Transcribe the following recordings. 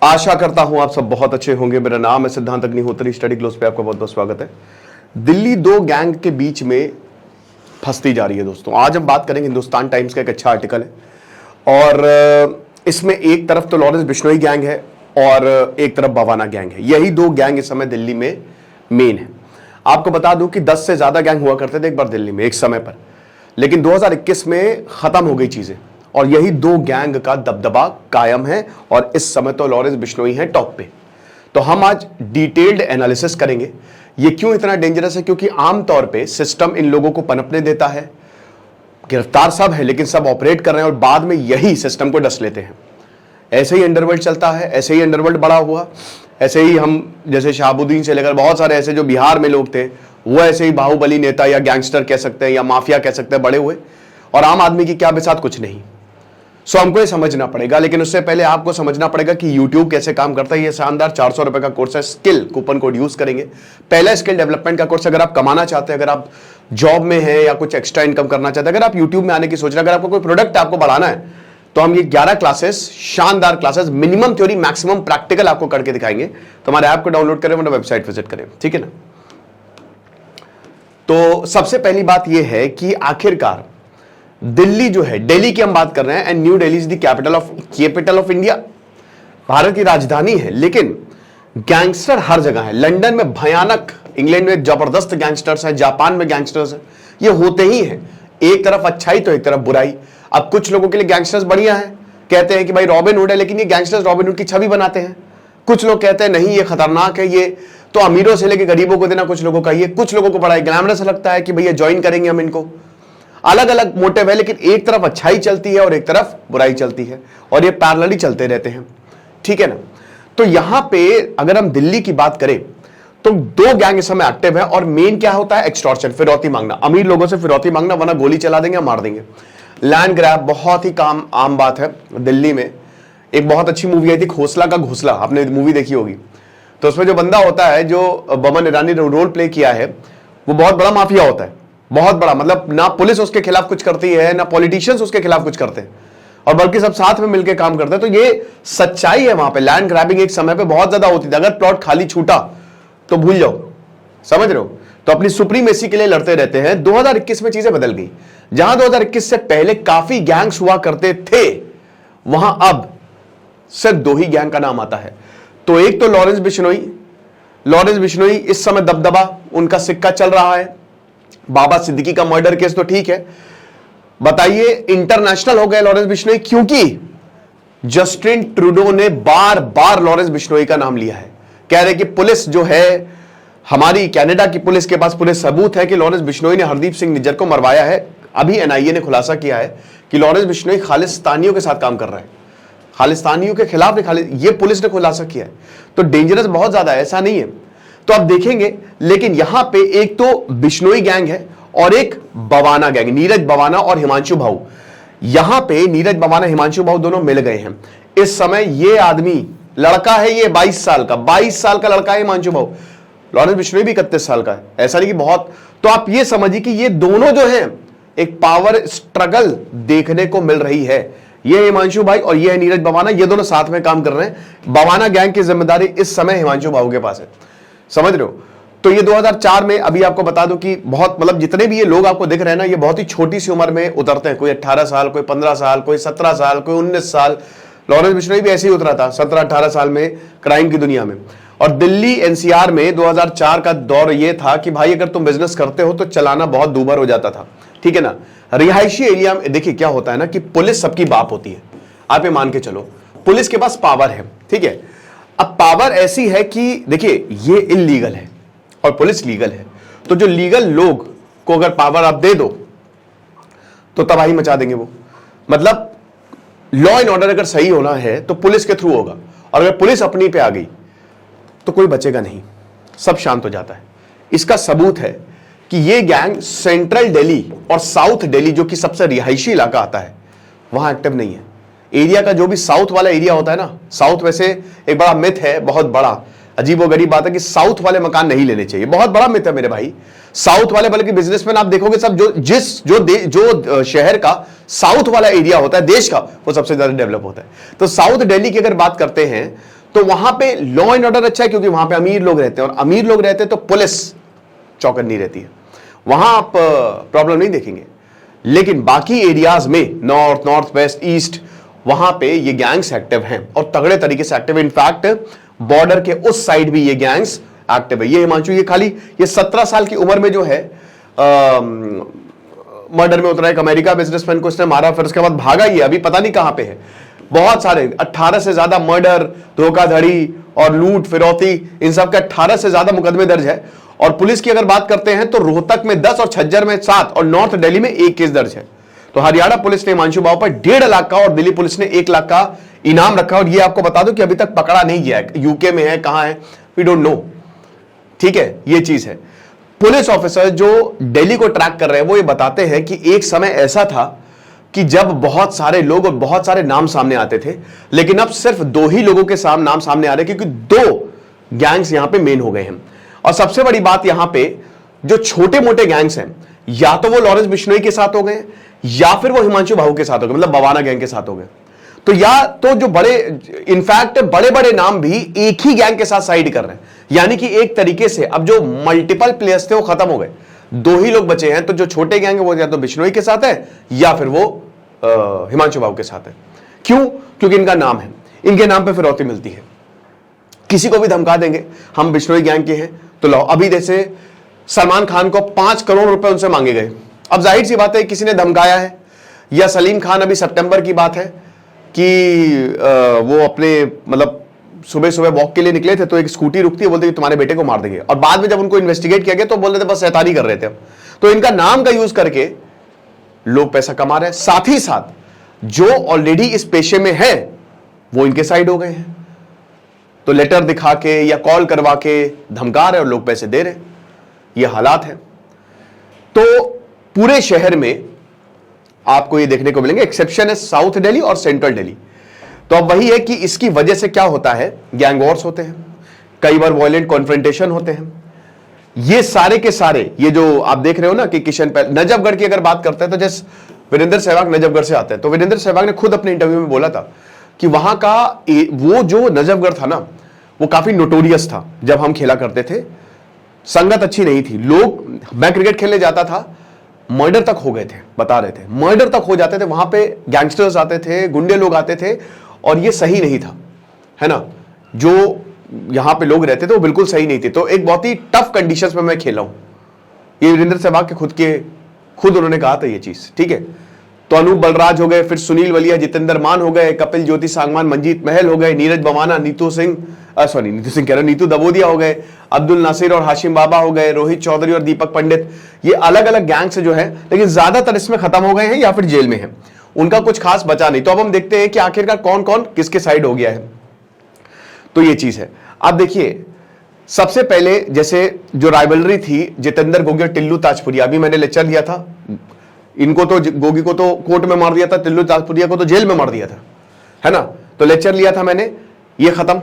आशा करता हूं आप सब बहुत अच्छे होंगे। मेरा नाम है सिद्धांत अग्निहोत्री। स्टडी क्लोज पे आपका बहुत बहुत स्वागत है। दिल्ली दो गैंग के बीच में फंसती जा रही है दोस्तों। आज हम बात करेंगे, हिंदुस्तान टाइम्स का एक अच्छा आर्टिकल है और इसमें एक तरफ तो लॉरेंस बिश्नोई गैंग है और एक तरफ बवाना गैंग है। यही दो गैंग इस समय दिल्ली में मेन है। आपको बता दूं कि 10 से ज्यादा गैंग हुआ करते थे एक बार दिल्ली में एक समय पर, लेकिन 2021 में खत्म हो गई चीजें और यही दो गैंग का दबदबा कायम है और इस समय तो लॉरेंस बिश्नोई है टॉप पे। तो हम आज डिटेल्ड एनालिसिस करेंगे ये क्यों इतना डेंजरस है, क्योंकि आमतौर पे सिस्टम इन लोगों को पनपने देता है। गिरफ्तार सब है लेकिन सब ऑपरेट कर रहे हैं और बाद में यही सिस्टम को डस लेते हैं। ऐसे ही अंडरवर्ल्ड चलता है, ऐसे ही अंडरवर्ल्ड बड़ा हुआ, ऐसे ही हम जैसे शहाबुद्दीन से लेकर बहुत सारे ऐसे जो बिहार में लोग थे वो ऐसे ही बाहुबली नेता या गैंगस्टर कह सकते हैं या माफिया कह सकते हैं बड़े हुए, और आम आदमी की क्या बिसात कुछ नहीं। सो हमको ये समझना पड़ेगा, लेकिन उससे पहले आपको समझना पड़ेगा कि YouTube कैसे काम करता है। ये शानदार 400 रुपए का कोर्स है, स्किल कूपन कोड यूज करेंगे। पहला स्किल डेवलपमेंट का कोर्स, अगर आप कमाना चाहते हैं, अगर आप जॉब में हैं या कुछ एक्स्ट्रा इनकम करना चाहते हैं, अगर आप YouTube में आने की सोच रहे हैं, अगर आपको कोई प्रोडक्ट आपको बढ़ाना है, तो हम ये 11 क्लासेस, शानदार classes, minimum theory maximum practical आपको करके दिखाएंगे। तो हमारे ऐप को डाउनलोड करें, हमारा वेबसाइट विजिट करें, ठीक है ना। तो सबसे पहली बात यह है कि आखिरकार दिल्ली जो है, दिल्ली की हम बात कर रहे हैं, and new Delhi is the capital of India, Bharat की राजधानी है, लेकिन गैंगस्टर हर जगह है। लंदन में भयानक, इंग्लैंड में जबरदस्त गैंगस्टर्स हैं, जापान में गैंगस्टर्स हैं, ये होते ही हैं। एक तरफ अच्छाई तो एक तरफ बुराई। अब कुछ लोगों के लिए गैंगस्टर्स बढ़िया हैं, कहते हैं कि भाई रॉबिन हुड है, लेकिन ये गैंगस्टर्स रॉबिन हुड की छवि बनाते हैं। कुछ लोग कहते हैं नहीं ये खतरनाक है, ये तो अमीरों से लेकर गरीबों को देना कुछ लोगों का, ये कुछ लोगों को बड़ा ग्लैमरस लगता है कि भैया ज्वाइन करेंगे हम इनको। अलग अलग मोटिव है, लेकिन एक तरफ अच्छाई चलती है और एक तरफ बुराई चलती है और ये पैरेलली चलते रहते हैं, ठीक है ना। तो यहां पे अगर हम दिल्ली की बात करें तो दो गैंग इस समय एक्टिव है और मेन क्या होता है, एक्सटॉर्शन, फिरौती मांगना, अमीर लोगों से फिरौती मांगना, वरना गोली चला देंगे, मार देंगे। लैंड ग्रैब बहुत ही आम बात है दिल्ली में। एक बहुत अच्छी मूवी आई थी खोसला का घोसला, आपने मूवी देखी होगी। तो उसमें जो बंदा होता है जो बमन ईरानी ने रोल प्ले किया है, वो बहुत बड़ा माफिया होता है, बहुत बड़ा। मतलब ना पुलिस उसके खिलाफ कुछ करती है ना पॉलिटिशियंस उसके खिलाफ कुछ करते हैं, और बल्कि सब साथ में मिलकर काम करते हैं। तो ये सच्चाई है। वहां पे लैंड ग्रैबिंग एक समय पे बहुत ज्यादा होती थी। अगर प्लॉट खाली छूटा तो भूल जाओ, समझ रहे हो। तो अपनी सुप्रीमेसी के लिए लड़ते रहते हैं। 2021 में चीजें बदल गई। जहां 2021 से पहले काफी गैंग्स हुआ करते थे, वहां अब सिर्फ दो ही गैंग का नाम आता है। तो एक तो लॉरेंस बिश्नोई इस समय दबदबा, उनका सिक्का चल रहा है। बाबा सिद्दीकी का मर्डर केस तो ठीक है, बताइए इंटरनेशनल हो गए लॉरेंस बिश्नोई, क्योंकि जस्टिन ट्रूडो ने बार बार लॉरेंस बिश्नोई का नाम लिया है। कह रहे कि पुलिस जो है, हमारी कनाडा की पुलिस के पास पूरे सबूत है कि लॉरेंस बिश्नोई ने हरदीप सिंह निज्जर को मरवाया है। अभी एनआईए ने खुलासा किया है कि लॉरेंस बिश्नोई खालिस्तानियों के साथ काम कर रहा है, खालिस्तानियों के खिलाफ ये पुलिस ने खुलासा किया है। तो डेंजरस बहुत ज्यादा है, ऐसा नहीं है। तो आप देखेंगे, लेकिन यहां पे एक तो बिश्नोई गैंग है और एक बवाना गैंग, नीरज बवाना और हिमांशु भाऊ। यहां पे नीरज बवाना हिमांशु भाऊ दोनों मिल गए हैं इस समय। ये आदमी लड़का है, ये 22 साल का लड़का है हिमांशु भाऊ। लॉरेंस बिश्नोई भी 31 साल का है, ऐसा नहीं कि बहुत। तो आप ये समझिए कि ये दोनों जो हैं एक पावर स्ट्रगल देखने को मिल रही है। ये हिमांशु भाई और ये है नीरज बवाना, ये दोनों साथ में काम कर रहे हैं। बवाना गैंग की जिम्मेदारी इस समय हिमांशु भाऊ के पास है, समझ रहे हो। तो ये 2004 में, अभी आपको बता दूं कि बहुत, मतलब जितने भी ये लोग आपको दिख रहे हैं ना, ये बहुत ही छोटी सी उम्र में उतरते हैं। कोई 18 साल, कोई 15 साल, कोई 17 साल, कोई 19 साल। लॉरेंस बिश्नोई भी ऐसे ही उतरा था 17-18 साल में क्राइम की दुनिया में। और दिल्ली एनसीआर में 2004 का दौर ये था कि भाई अगर तुम बिजनेस करते हो तो चलाना बहुत दूभर हो जाता था, ठीक है ना। रिहायशी एरिया में देखिए क्या होता है ना कि पुलिस सबकी बाप होती है। आप ये मान के चलो, पुलिस के पास पावर है, ठीक है। अब पावर ऐसी है कि देखिए ये इल्लीगल है और पुलिस लीगल है। तो जो लीगल लोग को अगर पावर आप दे दो तो तबाही मचा देंगे वो। मतलब लॉ एंड ऑर्डर अगर सही होना है तो पुलिस के थ्रू होगा, और अगर पुलिस अपनी पे आ गई तो कोई बचेगा नहीं, सब शांत हो जाता है। इसका सबूत है कि ये गैंग सेंट्रल दिल्ली और साउथ दिल्ली, जो कि सबसे रिहायशी इलाका आता है, वहां एक्टिव नहीं है। एरिया का जो भी साउथ वाला एरिया होता है ना, साउथ वैसे एक बड़ा मिथ है, बहुत बड़ा अजीबोगरीब बात है कि साउथ वाले मकान नहीं लेने चाहिए, बहुत बड़ा मिथ है मेरे भाई। साउथ वाले, बल्कि बिजनेसमैन आप देखोगे सब जो शहर का साउथ वाला एरिया होता है देश का, वो सबसे ज्यादा डेवलप होता है। तो साउथ दिल्ली की अगर बात करते हैं तो वहां पे लॉ एंड ऑर्डर अच्छा है क्योंकि वहां पे अमीर लोग रहते हैं, और अमीर लोग रहते हैं तो पुलिस चौकन्नी रहती है, वहां आप प्रॉब्लम नहीं देखेंगे। लेकिन बाकी एरियाज में नॉर्थ, नॉर्थ वेस्ट, ईस्ट, वहां पे ये गैंग्स एक्टिव हैं और तगड़े तरीके से एक्टिव है। इनफैक्ट बॉर्डर के उस साइड भी ये गैंग्स एक्टिव है। ये हिमांशु, ये खाली ये 17 साल की उम्र में जो है मर्डर में उतरा, एक अमेरिका बिजनेसमैन को इसने मारा, फिर उसके बाद भागा ही है, अभी पता नहीं कहां पे है। बहुत सारे 18 से ज्यादा मर्डर, धोखाधड़ी और लूट फिरौती, इन सब के 18 से ज्यादा मुकदमे दर्ज है। और पुलिस की अगर बात करते हैं तो रोहतक में 10 और झज्जर में 7 और नॉर्थ दिल्ली में 1 केस दर्ज है। तो हरियाणा पुलिस ने हिमांशु बाबू पर 1.5 लाख का और दिल्ली पुलिस ने 1 लाख का इनाम रखा। और ये आपको बता दो कि अभी तक पकड़ा नहीं गया है, यूके में है, कहां है, वी डोंट नो। ठीक है, ये चीज है। पुलिस ऑफिसर जो दिल्ली को ट्रैक कर रहे हैं वो ये बताते हैं कि एक समय ऐसा था कि जब बहुत सारे लोग और बहुत सारे नाम सामने आते थे, लेकिन अब सिर्फ 2 ही लोगों के नाम सामने आ रहे हैं, क्योंकि 2 गैंग्स यहां पे मेन हो गए हैं। और सबसे बड़ी बात यहां पे जो छोटे मोटे गैंग्स हैं, या तो वो लॉरेंस बिश्नोई के साथ हो गए या फिर वो हिमांशु बाहू के साथ हो गए, मतलब बवाना गैंग के साथ हो गए। तो या तो जो बड़े, इनफैक्ट बड़े बड़े नाम भी एक ही गैंग के साथ साइड कर रहे हैं, यानी कि एक तरीके से अब जो मल्टीपल प्लेयर्स थे वो खत्म हो गए, 2 ही लोग बचे हैं। तो जो छोटे गैंग है वो या तो बिश्नोई के साथ है या फिर वो हिमांशु बाहू के साथ है। क्यों? क्योंकि इनका नाम है, इनके नाम पे फिरौती मिलती है। किसी को भी धमका देंगे हम बिश्नोई गैंग के हैं तो लो, अभी जैसे सलमान खान को 5 करोड़ रुपए उनसे मांगे गए। अब जाहिर सी बात है किसी ने धमकाया है, या सलीम खान, अभी सितंबर की बात है कि वो अपने मतलब सुबह सुबह वॉक के लिए निकले थे तो एक स्कूटी रुकती है, बोलते कि तुम्हारे बेटे को मार देंगे, और बाद में जब उनको इन्वेस्टिगेट किया गया तो बोल रहे थे बस शैतानी कर रहे थे। तो इनका नाम का यूज करके लोग पैसा कमा रहे हैं, साथ ही साथ जो ऑलरेडी इस पेशे में है वो इनके साइड हो गए हैं। तो लेटर दिखा के या कॉल करवा के धमका रहे और लोग पैसे दे रहे, ये हालात है। तो पूरे शहर में आपको ये देखने को मिलेंगे, एक्सेप्शन है साउथ दिल्ली और सेंट्रल दिल्ली। तो अब वही है कि इसकी वजह से क्या होता है, गैंग वॉर्स होते हैं, कई बार वायलेंट कॉन्फ्रंटेशन होते हैं। ये सारे के सारे, ये जो आप देख रहे हो ना कि किशन पहल, नजफगढ़ की अगर बात करते हैं तो जैसे वीरेंद्र सहवाग नजफगढ़ से आते हैं, तो वीरेंद्र सहवाग ने खुद अपने इंटरव्यू में बोला था कि वहां का वो जो नजफगढ़ था ना वो काफी नोटोरियस था। जब हम खेला करते थे संगत अच्छी नहीं थी, लोग, मैं क्रिकेट खेलने जाता था, मर्डर तक हो गए थे, बता रहे थे मर्डर तक हो जाते थे, वहां पे गैंगस्टर्स आते थे, गुंडे लोग आते थे, और ये सही नहीं था, है ना। जो यहां पे लोग रहते थे वो बिल्कुल सही नहीं थे। तो एक बहुत ही टफ कंडीशंस में मैं खेला हूं, ये वीरेंद्र सहवाग के खुद उन्होंने कहा था ये चीज, ठीक है। तो अनूप बलराज हो गए, फिर सुनील वलिया, जितेंद्र मान हो गए, कपिल ज्योति सांगवान, मंजीत महल हो गए, नीरज बवाना, नीतू सिंह कह रहे, नीतू दबोदिया हो गए, अब्दुल नासिर और हाशिम बाबा हो गए, रोहित चौधरी और दीपक पंडित। ये अलग अलग गैंग से जो है, लेकिन ज्यादातर इसमें खत्म हो गए हैं या फिर जेल में हैं, उनका कुछ खास बचा नहीं। तो अब हम देखते हैं कि आखिरकार कौन कौन किसके साइड हो गया है। तो ये चीज है। आप देखिए, सबसे पहले जैसे जो राइवलरी थी जितेंद्र गोगी और टिल्लू ताजपुरिया, अभी मैंने लेक्चर दिया था, इनको तो गोगी को तो कोर्ट में मार दिया था, टिल्लू ताजपुरिया को तो जेल में मार दिया था, है ना। तो लेक्चर लिया था मैंने, ये खत्म,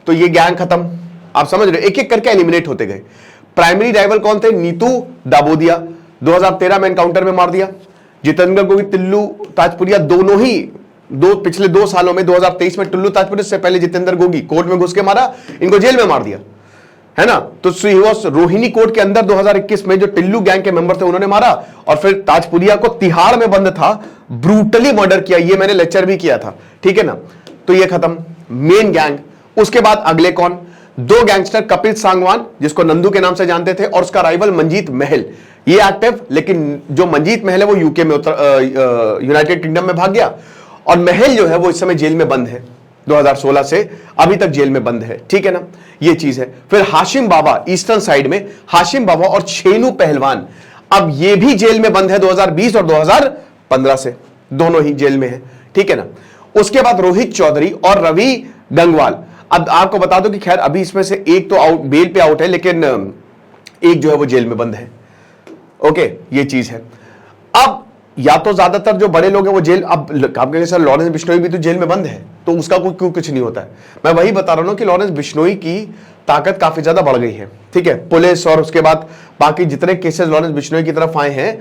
तो ये गैंग खत्म। आप समझ रहे हो, एक एक करके एलिमिनेट होते गए। प्राइमरी राइवल कौन थे? नीतू दाबोदिया, 2013 में एनकाउंटर में मार दिया। जितेंद्र गोगी, टिल्लू ताजपुरिया, दोनों ही पिछले 2 सालों में, 2023 में टिल्लू ताजपुरिया से पहले जितेंद्र गोगी कोर्ट में घुस के मारा, इनको जेल में मार दिया, है ना। तो रोहिणी कोर्ट के अंदर 2021 में जो टिल्लू गैंग के मेंबर थे उन्होंने मारा, और फिर ताजपुरिया को तिहाड़ में बंद था, ब्रूटली मर्डर किया। ये मैंने लेक्चर भी किया था, ठीक है ना। तो ये खत्म, मेन गैंग। उसके बाद अगले कौन? 2 गैंगस्टर, कपिल सांगवान जिसको नंदू के नाम से जानते थे, और उसका राइवल मंजीत महल, ये एक्टिव। लेकिन जो मंजीत महल है वो यूके में, यूनाइटेड किंगडम में भाग गया, और महल जो है वो इस समय जेल में बंद है, 2016 से अभी तक जेल में बंद है, ठीक है ना। ये चीज है। फिर हाशिम बाबा, ईस्टर्न साइड में हाशिम बाबा और छेनू पहलवान, अब ये भी जेल में बंद है 2020 और 2015 से, दोनों ही जेल में है, ठीक है ना। उसके बाद रोहित चौधरी और रवि गंगवाल। अब आपको बता दो कि खैर अभी इसमें से एक तो आउट, बेल पे आउट है, लेकिन एक जो है वो जेल में बंद है, ओके, ये चीज है। अब या तो ज्यादातर जो बड़े लोग हैं वो जेल, अब आप कहेंगे सर लॉरेंस बिश्नोई भी तो जेल में बंद है, तो उसका कोई क्यों कुछ नहीं होता है। मैं वही बता रहा हूं कि लॉरेंस बिश्नोई की ताकत काफी ज्यादा बढ़ गई है, ठीक है। पुलिस और उसके बाद बाकी जितने केसेस लॉरेंस बिश्नोई की तरफ आए हैं,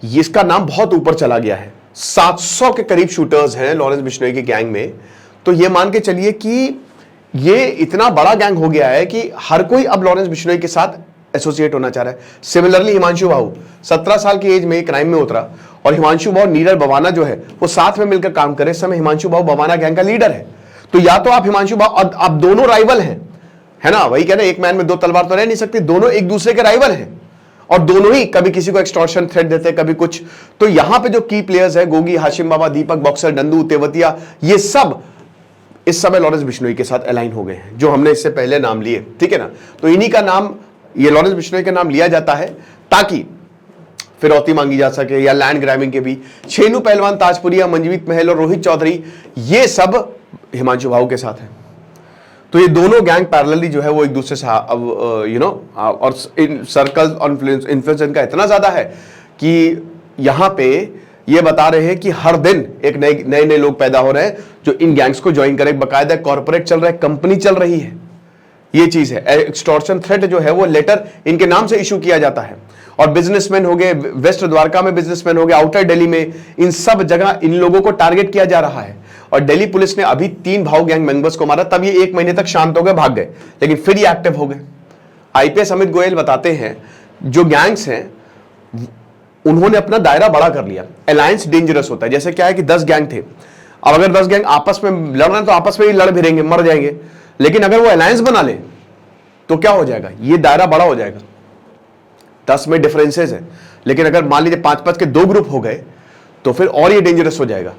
इसका नाम बहुत ऊपर चला गया है। 700 के करीब शूटर्स हैं लॉरेंस बिश्नोई की गैंग में। तो ये मान के चलिए कि ये इतना बड़ा गैंग हो गया है कि हर कोई अब लॉरेंस बिश्नोई के साथ एसोसिएट होना चाह रहा है। सिमिलरली हिमांशु भाऊ 17 साल की एज में क्राइम में उतरा और हिमांशु भाऊ नीरज बवाना जो है वो साथ में मिलकर काम करे। इस समय हिमांशु भाऊ बवाना गैंग का लीडर है। तो या तो आप हिमांशु भाऊ, आप दोनों राइवल हैं, है ना, वही कहना, एक मैन में दो तलवार तो रह नहीं सकती, दोनों एक दूसरे के राइवल हैं और दोनों ही कभी किसी को एक्सटॉर्शन थ्रेट देते हैं, कभी कुछ। तो यहां पे जो की प्लेयर्स है, गोगी, हाशिम बाबा, दीपक बॉक्सर, नंदू, तेवतिया, ये सब इस समय लॉरेंस बिश्नोई के साथ अलाइन हो गए हैं, जो हमने इससे पहले नाम लिए, ठीक है ना। तो इन्हीं का नाम, ये लॉरेंस बिश्नोई का नाम लिया जाता है ताकि फिरौती मांगी जा सके या लैंड ग्रैबिंग के भी। छेनू पहलवान, ताजपुरिया, मंजीत महल और रोहित चौधरी, ये सब हिमांशु भाऊ के साथ हैं। तो ये दोनों गैंग पैरेलली जो है वो एक दूसरे से और सर्कल इन्फ्लुएंस इनका इतना ज्यादा है कि यहां पे ये बता रहे हैं कि हर दिन एक नए लोग पैदा हो रहे हैं जो इन गैंग्स को ज्वाइन करें। बकायदा कॉर्पोरेट चल रहा है, कंपनी चल रही है, ये चीज है। एक्सटॉर्शन थ्रेट जो है वो लेटर इनके नाम से इशू किया जाता है। और बिजनेसमैन हो गए, वेस्ट द्वारका में बिजनेसमैन हो गए, आउटर दिल्ली में, इन सब जगह इन लोगों को टारगेट किया जा रहा है। और दिल्ली पुलिस ने अभी 3 भाऊ गैंग मेंबर्स को मारा, तब ये 1 महीने तक शांत हो गए, भाग गए, लेकिन फिर ये एक्टिव हो गए। आईपीएस अमित गोयल बताते हैं जो गैंग्स हैं उन्होंने अपना दायरा बड़ा कर लिया। अलायंस डेंजरस होता है। जैसे क्या है कि 10 गैंग थे, अब अगर 10 गैंग आपस में लड़ रहे हैं तो आपस में ही लड़ भिड़ेंगे, मर जाएंगे। लेकिन अगर वो अलायंस बना ले तो क्या हो जाएगा, ये दायरा बड़ा हो जाएगा। 10 में डिफरेंसेस है, लेकिन अगर मान लीजिए 5-5 के 2 ग्रुप हो गए तो फिर और ये डेंजरस हो जाएगा,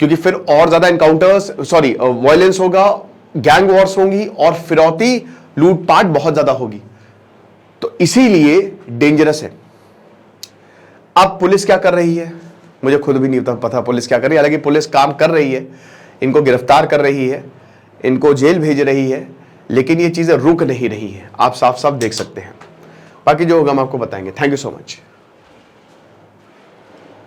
क्योंकि फिर और ज्यादा एनकाउंटर्स, वायलेंस होगा, गैंग वॉर्स होंगी और फिरौती लूटपाट बहुत ज्यादा होगी। तो इसीलिए डेंजरस है। अब पुलिस क्या कर रही है, मुझे खुद भी नहीं पता पुलिस क्या कर रही है। हालांकि पुलिस काम कर रही है, इनको गिरफ्तार कर रही है, इनको जेल भेज रही है, लेकिन ये चीजें रुक नहीं रही है। आप साफ साफ देख सकते हैं। बाकी जो होगा हम आपको बताएंगे। Thank you so much.